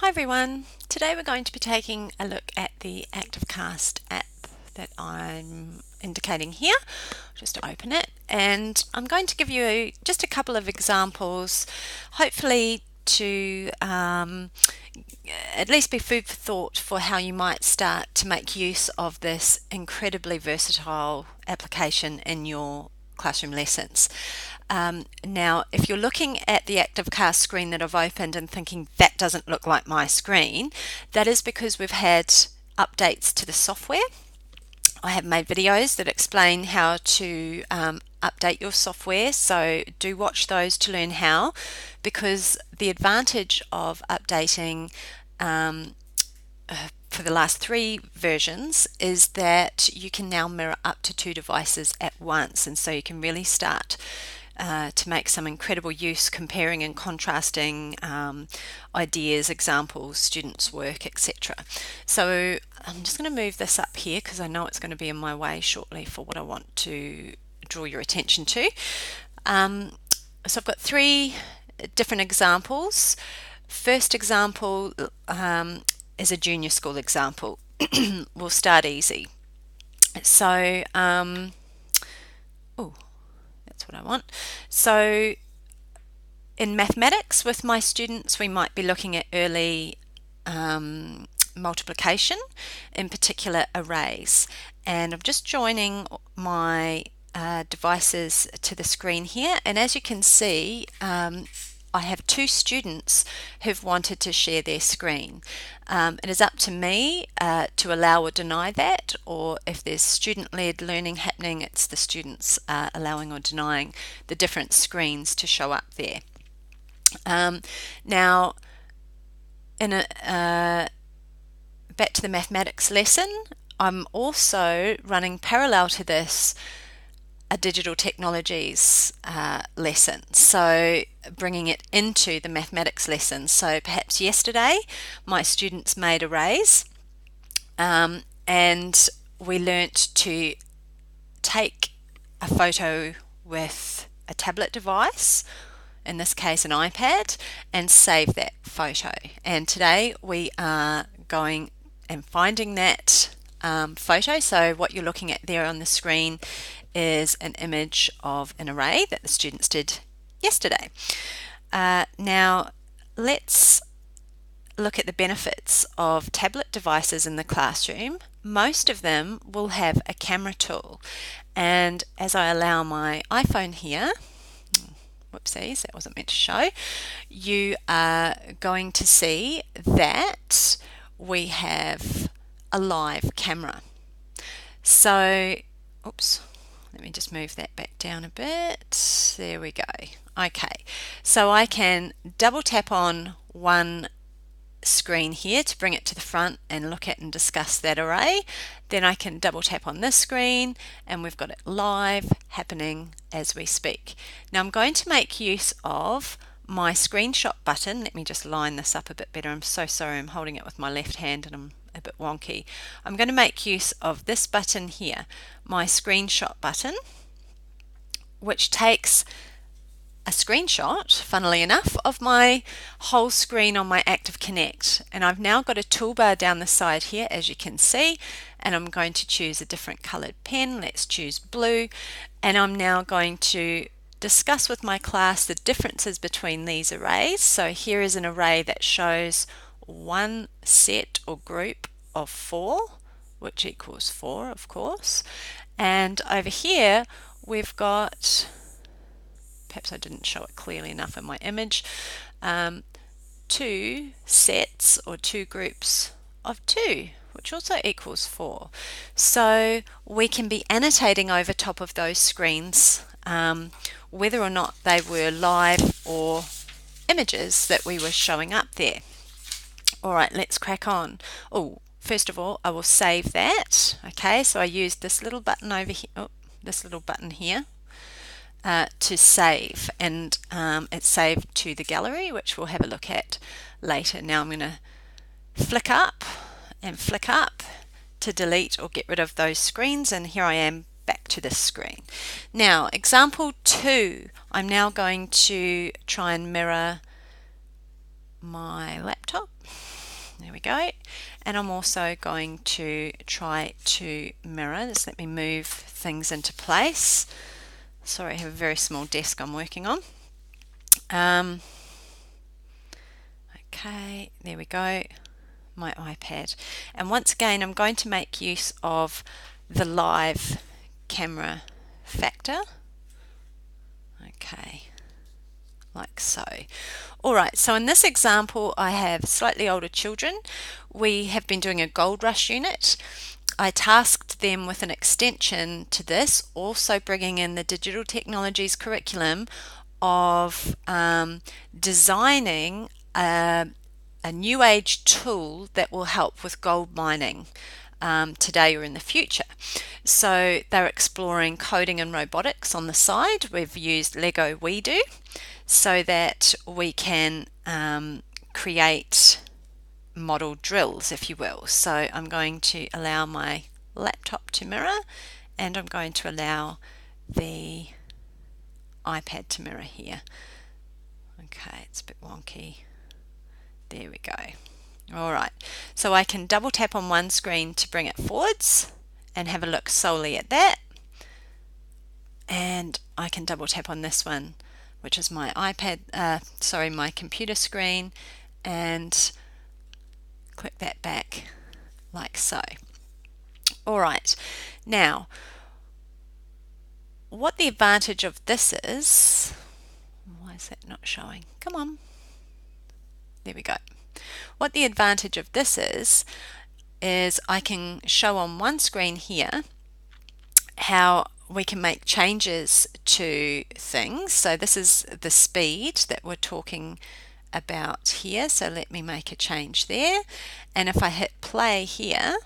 Hi everyone, today we're going to be taking a look at the Activcast app that I'm indicating here. Just open it, and I'm going to give you just a couple of examples, hopefully to at least be food for thought for how you might start to make use of this incredibly versatile application in your classroom lessons. Now, if you're looking at the Activecast screen that I've opened and thinking that doesn't look like my screen, that is because we've had updates to the software. I have made videos that explain how to update your software, so do watch those to learn how, because the advantage of updating for the last 3 versions is that you can now mirror up to 2 devices at once, and so you can really start to make some incredible use comparing and contrasting ideas, examples, students' work, etc. So I'm just going to move this up here because I know it's going to be in my way shortly for what I want to draw your attention to. So I've got 3 different examples. First example is a junior school example. We'll start easy. So, that's what I want. So in mathematics with my students, we might be looking at early multiplication, in particular arrays. And I'm just joining my devices to the screen here, and as you can see, I have 2 students who've wanted to share their screen. It is up to me to allow or deny that, or if there's student-led learning happening, it's the students allowing or denying the different screens to show up there. Now, in back to the mathematics lesson, I'm also running parallel to this a digital technologies lesson, so bringing it into the mathematics lesson. So perhaps yesterday my students made arrays, and we learnt to take a photo with a tablet device, in this case an iPad, and save that photo. And today we are going and finding that photo. So what you're looking at there on the screen is an image of an array that the students did yesterday. Now let's look at the benefits of tablet devices in the classroom. Most of them will have a camera tool, and as I allow my iPhone here, whoopsies, that wasn't meant to show, you are going to see that we have a live camera. So, oops, let me just move that back down a bit. There we go. Okay, so I can double tap on one screen here to bring it to the front and look at and discuss that array. Then I can double tap on this screen and we've got it live happening as we speak. Now I'm going to make use of my screenshot button. Let me just line this up a bit better. I'm so sorry, I'm holding it with my left hand and I'm a bit wonky. I'm going to make use of this button here, my screenshot button, which takes a screenshot, funnily enough, of my whole screen on my Active Connect. And I've now got a toolbar down the side here, as you can see, and I'm going to choose a different colored pen. Let's choose blue, and I'm now going to discuss with my class the differences between these arrays. So here is an array that shows one set or group of 4, which equals 4, of course. And over here we've got, perhaps I didn't show it clearly enough in my image, 2 sets or 2 groups of 2, which also equals 4. So we can be annotating over top of those screens whether or not they were live or images that we were showing up there. Alright, let's crack on. Oh, first of all, I will save that. Okay, so I used this little button over here, this little button here, to save, and it's saved to the gallery, which we'll have a look at later. Now I'm going to flick up and flick up to delete or get rid of those screens, and here I am back to this screen. Now example 2, I'm now going to try and mirror my laptop. There we go. And I'm also going to try to mirror. Just let me move things into place. Sorry, I have a very small desk I'm working on. Okay, there we go. My iPad. And once again, I'm going to make use of the live camera factor. Okay, like so. Alright, so in this example I have slightly older children. We have been doing a Gold Rush unit. I tasked them with an extension to this, also bringing in the digital technologies curriculum of designing a new age tool that will help with gold mining today or in the future. So they're exploring coding and robotics on the side. We've used Lego We Do so that we can create model drills, if you will. So I'm going to allow my laptop to mirror, and I'm going to allow the iPad to mirror here. Okay, it's a bit wonky. There we go. Alright, so I can double tap on one screen to bring it forwards and have a look solely at that. And I can double tap on this one, which is my my computer screen, and click that back like so. Alright, now what the advantage of this is, why is that not showing? Come on. There we go. What the advantage of this is I can show on one screen here how we can make changes to things. So this is the speed that we're talking about here. So let me make a change there. And if I hit play here,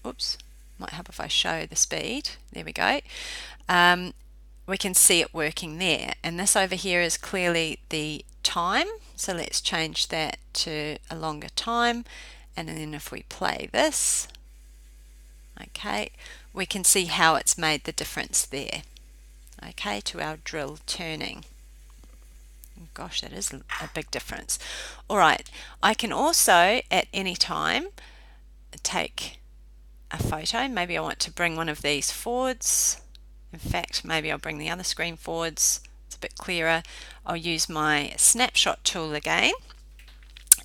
oops, might help if I show the speed. There we go. We can see it working there. And this over here is clearly the time. So let's change that to a longer time. And then if we play this, okay, we can see how it's made the difference there, okay, to our drill turning. Gosh, that is a big difference. All right, I can also at any time take a photo. Maybe I want to bring one of these forwards. In fact, maybe I'll bring the other screen forwards. It's a bit clearer. I'll use my snapshot tool again,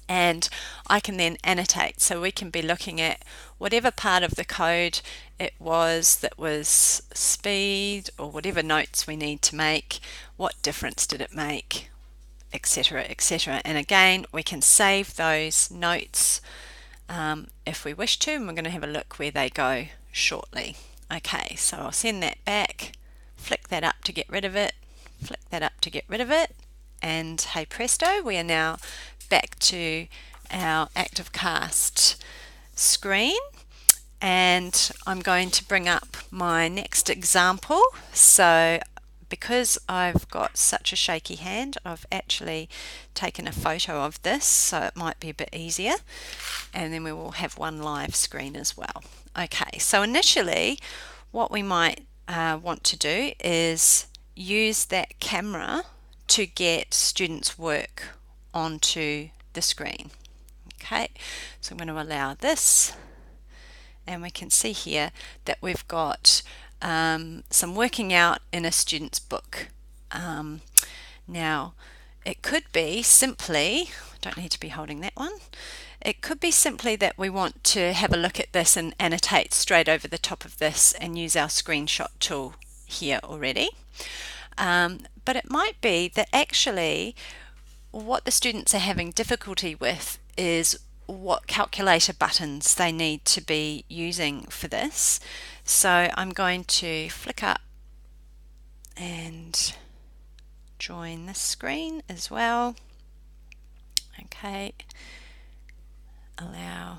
and I can then annotate. So we can be looking at whatever part of the code it was that was speed, or whatever notes we need to make, what difference did it make, etc., etc. And again, we can save those notes if we wish to, and we're going to have a look where they go shortly. Okay, so I'll send that back, flick that up to get rid of it, flick that up to get rid of it, and hey presto, we are now back to our Activcast screen. And I'm going to bring up my next example. So because I've got such a shaky hand, I've actually taken a photo of this, so it might be a bit easier, and then we will have one live screen as well. Okay, so initially what we might want to do is use that camera to get students' work onto the screen. Okay, so I'm going to allow this, and we can see here that we've got some working out in a student's book. Now, it could be simply, I don't need to be holding that one, it could be simply that we want to have a look at this and annotate straight over the top of this and use our screenshot tool here already. But it might be that actually what the students are having difficulty with is what calculator buttons they need to be using for this. So I'm going to flick up and join this screen as well. Okay, allow,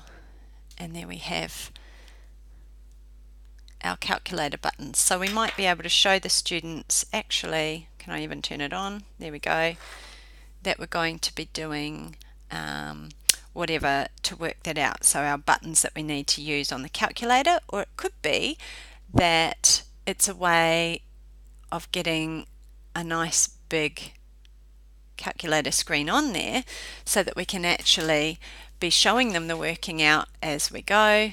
and there we have our calculator buttons. So we might be able to show the students, actually, can I even turn it on? There we go, that we're going to be doing whatever to work that out. So our buttons that we need to use on the calculator, or it could be that it's a way of getting a nice big calculator screen on there so that we can actually be showing them the working out as we go.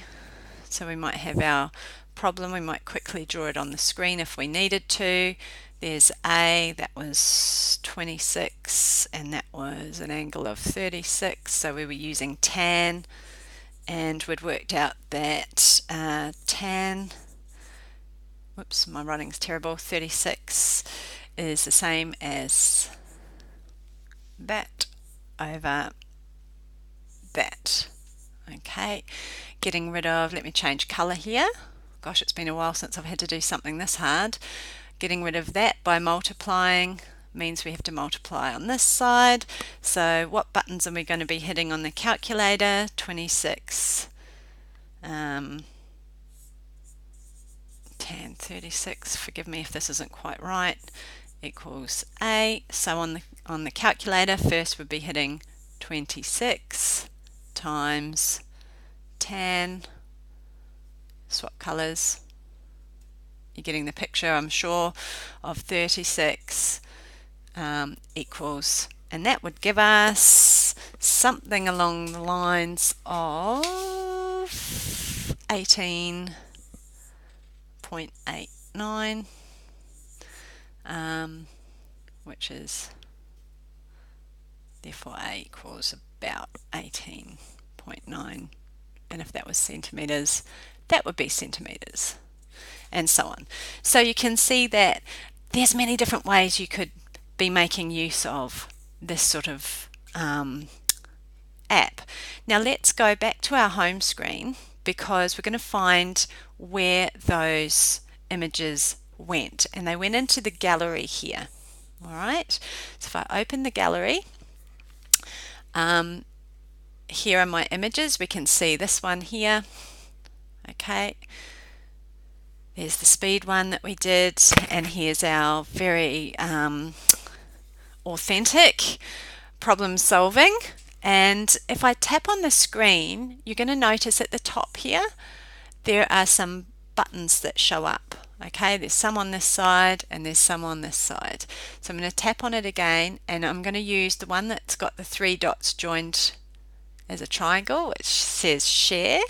So we might have our problem, we might quickly draw it on the screen if we needed to. There's A, that was 26, and that was an angle of 36, so we were using tan, and we'd worked out that tan, whoops, my writing's terrible, 36 is the same as that over that. Okay, getting rid of, let me change colour here. Gosh, it's been a while since I've had to do something this hard. Getting rid of that by multiplying means we have to multiply on this side. So what buttons are we going to be hitting on the calculator? 26 tan 36, forgive me if this isn't quite right, equals A. So on the calculator, first we'd be hitting 26 times tan, swap colours, you're getting the picture, I'm sure, of 36 equals, and that would give us something along the lines of 18.89, which is therefore A equals about 18.9, and if that was centimetres, that would be centimetres, and so on. So you can see that there's many different ways you could be making use of this sort of app. Now let's go back to our home screen, because we're going to find where those images went, and they went into the gallery here. All right, so if I open the gallery, here are my images. We can see this one here. Okay, there's the speed one that we did, and here's our very authentic problem solving. And if I tap on the screen, you're going to notice at the top here there are some buttons that show up. Okay, there's some on this side and there's some on this side. So I'm going to tap on it again, and I'm going to use the one that's got the three dots joined as a triangle, which says share.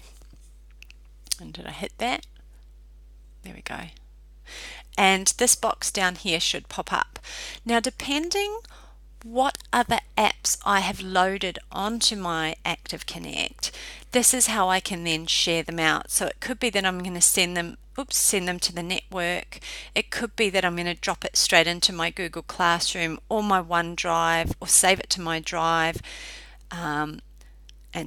And did I hit that? There we go. And this box down here should pop up. Now, depending what other apps I have loaded onto my ActiveConnect, this is how I can then share them out. So it could be that I'm going to send them to the network. It could be that I'm going to drop it straight into my Google Classroom or my OneDrive, or save it to my drive, and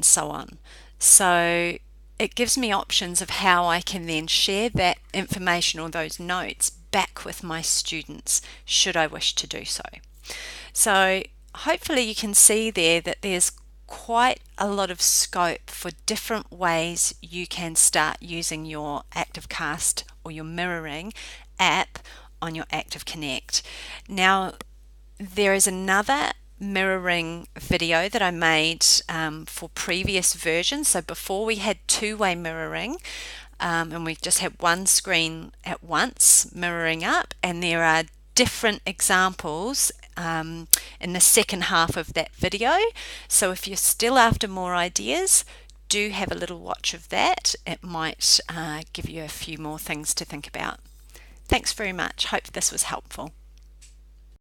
so on. So it gives me options of how I can then share that information or those notes back with my students, should I wish to do so. So hopefully you can see there that there's quite a lot of scope for different ways you can start using your Activecast or your mirroring app on your ActiveConnect. Now, there is another mirroring video that I made for previous versions. So before we had two-way mirroring, and we just had one screen at once mirroring up, and there are different examples in the second half of that video. So if you're still after more ideas, do have a little watch of that. It might give you a few more things to think about. Thanks very much. Hope this was helpful.